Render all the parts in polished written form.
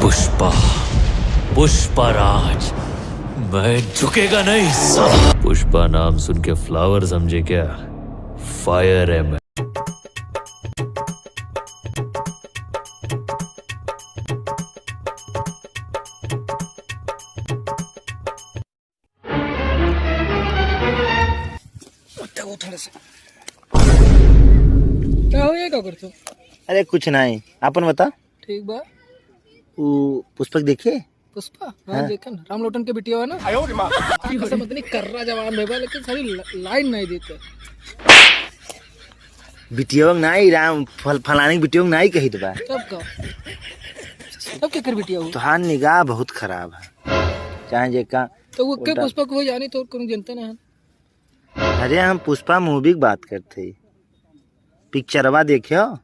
पुष्पा, पुष्पराज, मैं झुकेगा नहीं साला। पुष्पा नाम सुन के फ्लावर समझे क्या? फायर है मैं। क्या हो ये क्या करतो? अरे कुछ नहीं, अपन बता। ठीक बा। वो पुष्पक देखिए। पुष्पा हाँ देखा ना, राम लोटन के बिटिया है ना। कसम इतनी कर्रा जवान भेबा लेकिन सारी लाइन नहीं देते। बिटियों नहीं राम फलाने बिटियों नहीं कही तो बा। तब क्या कर बिटिया हो? तुहार निगाह बहुत खराब है। चाहे जे का तो वो के पुष्पा को जानी तो कौन जनता ना है। अरे हम पुष्पा मूवी की बात करते, पिक्चरवा देखियो।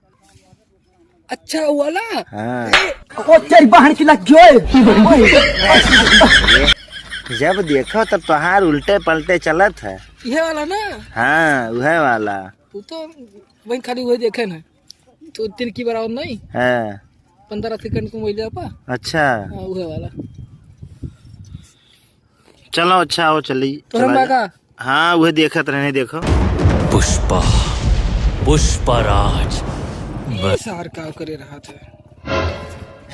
अच्छा वाला हाँ। ओ तेरी बहन की लग गई। जब देखो तब तुहार उल्टे पलटे चलत है। ये वाला ना? हाँ वह वाला। तू तो वही खाली वही देखे ना, तो तीन की बराबर नहीं है 15 सेकंड को मिल जापा। अच्छा वह वाला। चलो अच्छा हो चली तो हम का हाँ वह देखत रहने देखो। पुष्पा, पुष्पराज, मैं सार का करे रहा था।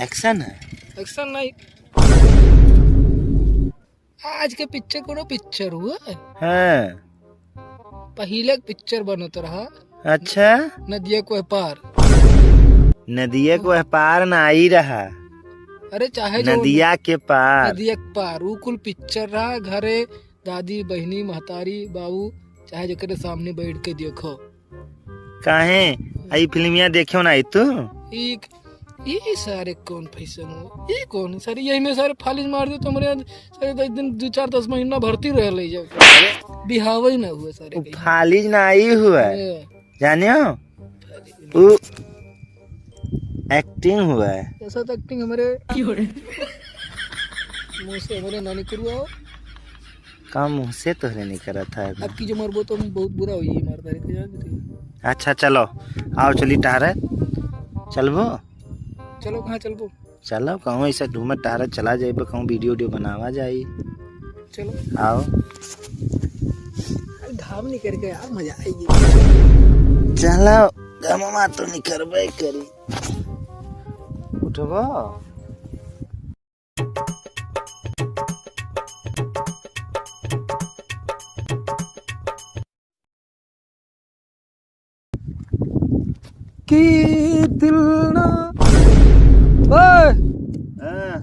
एक्शन है। एक्शन नहीं, आज के पिक्चर कोनो पिक्चर हुआ हाँ। पहले पिक्चर बनत रहा। अच्छा नदिया को पार, नदिया को पार ना आई रहा, अरे चाहे जो नदिया के पार। नदिया के पार वो कुल पिक्चर रहा। घरे दादी बहनी महतारी बाबू चाहे जकर सामने बैठ के देखो। काहे आई फिल्मिया देखियो ना तू? एक ये सारे कौन पैसा हो, ये कौन सारे यही में सारे फालिज मार दे तो हमारे सारे 10 दिन 2-4-10 महीना भर्ती रह ले जाओ। बिहाव ही ना हुआ सारे कहीं। फालिज ना आई हुआ है, जानियो वो एक्टिंग हुआ है। ऐसा तो एक्टिंग हमारे मुंह से हमारे नानी करवाओ। काम मुँह से तोहरे नहीं करा था। अब की जो मरबो तो बहुत बुरा हुई है मारता रहे। अच्छा चलो आओ चली टहरे चलबो। चलो कहाँ चलबो? चलो कहूँ ऐसा ढूमत टहरे चला जाए, कहूँ वीडियो वीडियो बनावा जाए। चलो आओ घाम नहीं करके यार मजा आएगी। चलो गममा तो नहीं करबे करी। उठबो कि दिल ना ओए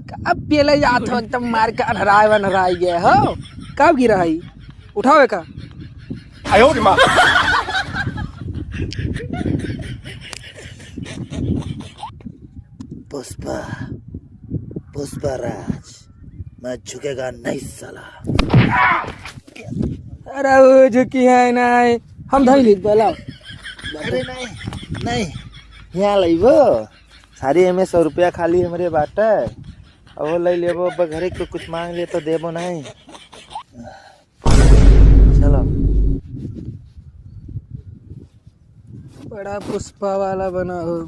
कब पहले जात हो एकदम मार के अनहराए गए हो। कब गिरा है? उठाओ का आयो रे माँ। पुष्पा, पुष्पराज, मैं झुकेगा नहीं साला। अरे वो झुकी है नहीं, हम धई लिख बोला। अरे नहीं नहीं यहाँ लेबो सारी एमे 100 रुपया खाली हमारे बाटे। अब ले लेबो घरे को कुछ मांग ले तो देबो नहीं। चलो बड़ा पुष्पा वाला बना हो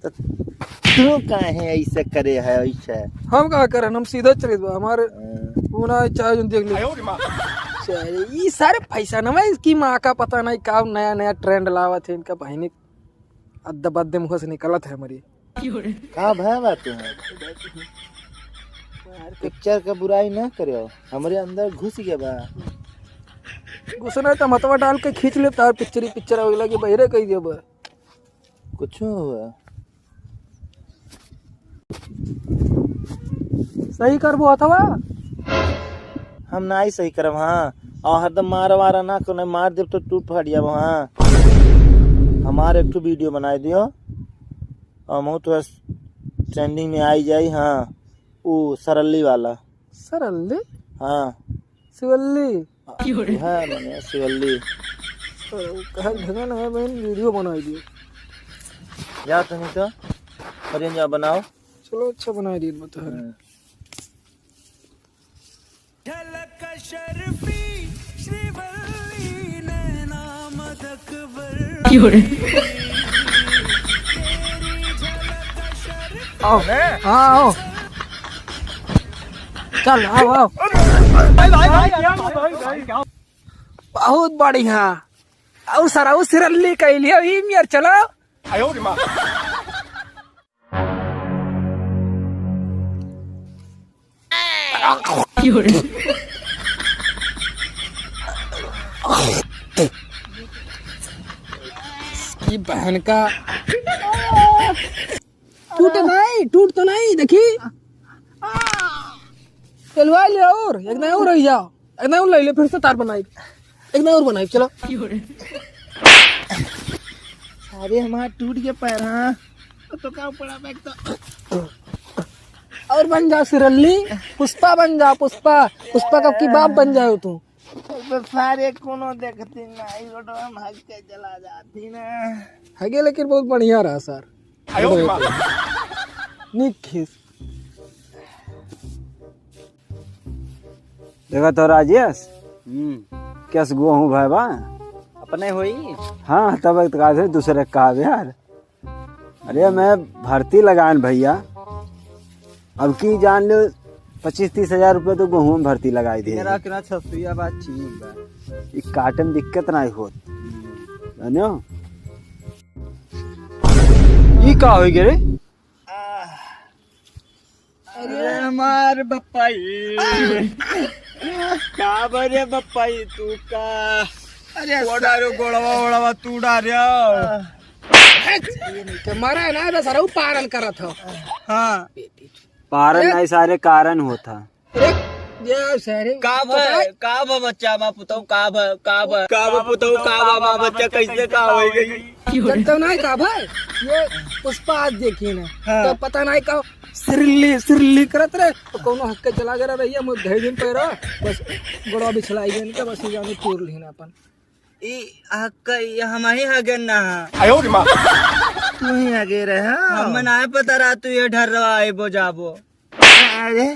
तो तू काहे ऐसे करे है? ऐसे हम का करन, हम सीधा चले दो हमारे पूना चाय देख ले। आयो रे माँ। ये सारे पैसा ना मैं इसकी माँ का पता नहीं का नया नया ट्रेंड लावा थे इनका बहनी अद्दा बद्दे मुख से निकलत है हमारी। का भाई बात है? पिक्चर का बुराई ना करो, हमारे अंदर घुस गया बा। घुसना तो मतवा डाल के खींच ले तार पिक्चर अगला के बहरे कही दे बा। कुछ हुआ सही करबो अथवा हम ना ही सही करब। हाँ और हरदम मार वारा ना को नहीं मार देव तो टूट फट जाब। हाँ हमारे एक वीडियो बनाए दियो और मुँह तो ट्रेंडिंग में आई जाई। हाँ वो सरल्ली वाला। सरल्ली? हाँ शिवल्ली है मैंने शिवल्ली। कहा ढंगा ना मैं वीडियो बनाई दियो। जाओ तुम तो और जाओ बनाओ। चलो अच्छा बनाई दियो बता। आओ हाँ आओ चल आओ आओ बहुत बढ़िया और सराउ सिरल्ली कैली हो ई मियर चलो 哎呦我的妈！ ये बहन का टूट तो नहीं देखी चलवा ले और एक नया और रह जाओ एक नया और ले ले फिर से तार बनाई एक नया और बनाई चलो अरे हमारा टूट के पैर हाँ तो क्या पड़ा बैग तो और बन जाओ सिरल्ली पुष्पा बन जाओ पुष्पा पुष्पा कब की बाप बन जाओ तू तो सारे कोनो देखती ना रोड में भाग के चला जाती ना है लेकिन बहुत बढ़िया रहा सर 哎呦我的妈！ निक खीस देखा तो राजेश कैस गो हूँ भाई बा अपने हुई हाँ तब एक कहा थे दूसरे कहा यार अरे मैं भर्ती लगान भैया अब की जान लो 25-30 हजार रुपये तो गेहूं में भर्ती लगाई दे मेरा कितना छसुया बात ठीक एक काटन दिक्कत नहीं होत जानो ई का हो गए रे अरे हमार बप्पाई का बरे बप्पाई तू का अरे ओडारो गोड़वा तू डारिया मरा है ना बस अरे पारण करा था हाँ पारण नहीं सारे कारण होता ये सारे का बच्चा बा पुतौ का पुतौ का बा बच्चा कैसे का हो गई तो नहीं का भाई ये पुष्पा आज देखी ना तो पता नहीं का सिरली करत रहे तो कोनो हक के चला गया भैया मुझ ढेर दिन पैरा बस गोड़ा बिछलाई गया नहीं बस जाने तोड़ लेना अपन ई हक हम ही हगन ना 哎呦我的妈！ तू ही आगे रहे हम ना पता रहा तू ये डर रहा है वो जाबो अरे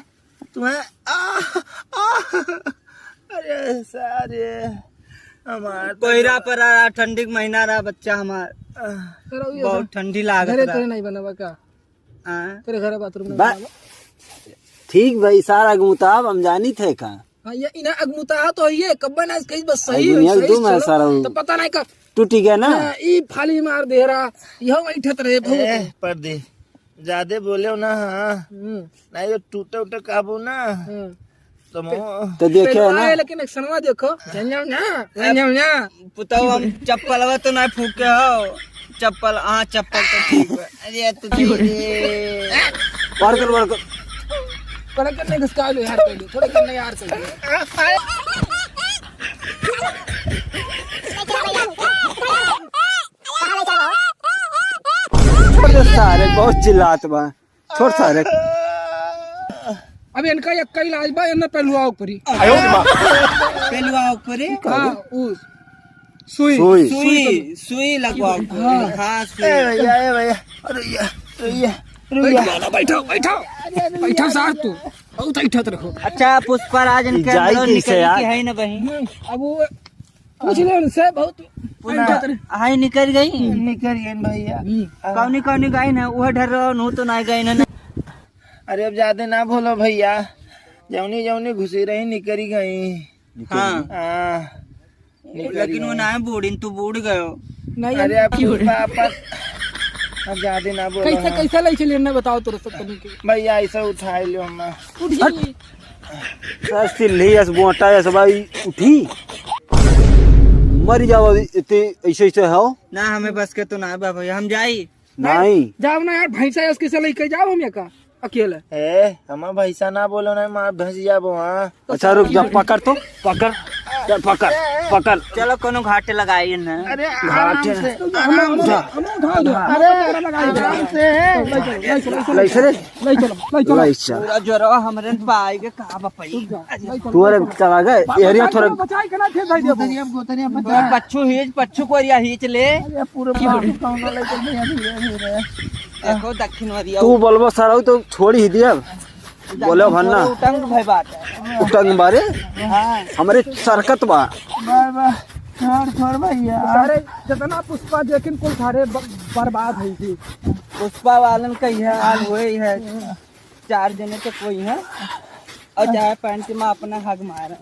तुम्हें अरे सारे हमार कोयरा पर आ ठंडी का महीना रहा बच्चा हमार बहुत ठंडी लागत घरे रहा तेरे नहीं बनावा का तेरे घर बाथरूम में बा- ठीक भाई सारा गुताब हम जानी थे का हाँ ये इन्हें अगमुता तो ये कब बना कहीं बस सही दुनिया के सही दो मैं सारा तो पता नहीं का टूटी गया ना ई फाली मार दे रहा यह बैठत रहे बहुत पर दे ज्यादा बोले ना हाँ नहीं तो टूटे उटे काबू ना तो तो देखे है ना लेकिन एक सनवा देखो झंझा पुताओ हम चप्पल तो नहीं फूके हो चप्पल हाँ चप्पल तो ठीक है अरे तू वर्कर थोड़ा करने घुसका लो यार पहले थोड़ा करने यार पहले छोड़ सारे बहुत चिल्लात बा छोड़ सारे अब इनका एक का इलाज बा इन्हें पहलुआ ऊपरी 哎呦我的妈！ पेलुआ ऊपर हाँ उस सुई सुई सुई लगवाओ हाँ सुई भैया बैठा सार तू बहुत बैठत रखो अच्छा पुष्पराज इनके जाई अंदर कैसे निकल यार? के है ना बहन अब वो पूछ ले उनसे बहुत बैठत रहे हाय निकल गई भैया कौनी कौनी गई ना वह डर रहा नू तो नहीं गई ना अरे अब ज्यादा ना बोलो भैया जौनी जौनी घुसी रही निकल गई हाँ लेकिन वो ना बूढ़ी तू बूढ़ गयो नहीं अरे अब अब ज्यादा ना बोलो कैसे कैसे ले चले ने बताओ तो सब करने के भैया ऐसा उठा लो हम उठ जाइए सिल्ली ऐसे बोटा ऐसे भाई उठी मर जाओ इतने ऐसे ऐसे हो ना हमें बस के तो ना बा भैया हम जाई नहीं जाओ ना यार भैंसा है उसके से लेके जाओ हम का अकेले ए हम भैसा ना बोलो ना मार भैंस जाबो हाँ अच्छा रुक जा पकड़ तो पकड़ चल पकड़ पकड़ चलो कोनो घाटे लगाइए ना अरे घाटे हम उठा दो अरे आराम से कैसे रे ले चलो वैसा पूरा जोरवा हमरे पाई के कहां बपई तू अरे चला गए एरिया थोड़ा बचाई के ना थे भाई देखो पच्छू कोरिया हिच ले पूरा देखो दक्षिण वरिया तू बोलबो सराउ तो छोड़ ही दिया बोलो भन्ना उटंग भाई बात उटंग बारे हमारे सरकत बा छोड़ भैया सारे जितना पुष्पा देखें कुल सारे बर्बाद है थी पुष्पा वालन का यह हाल हुए है 4 जने तो कोई है और जाए पैंट में अपना हक मारा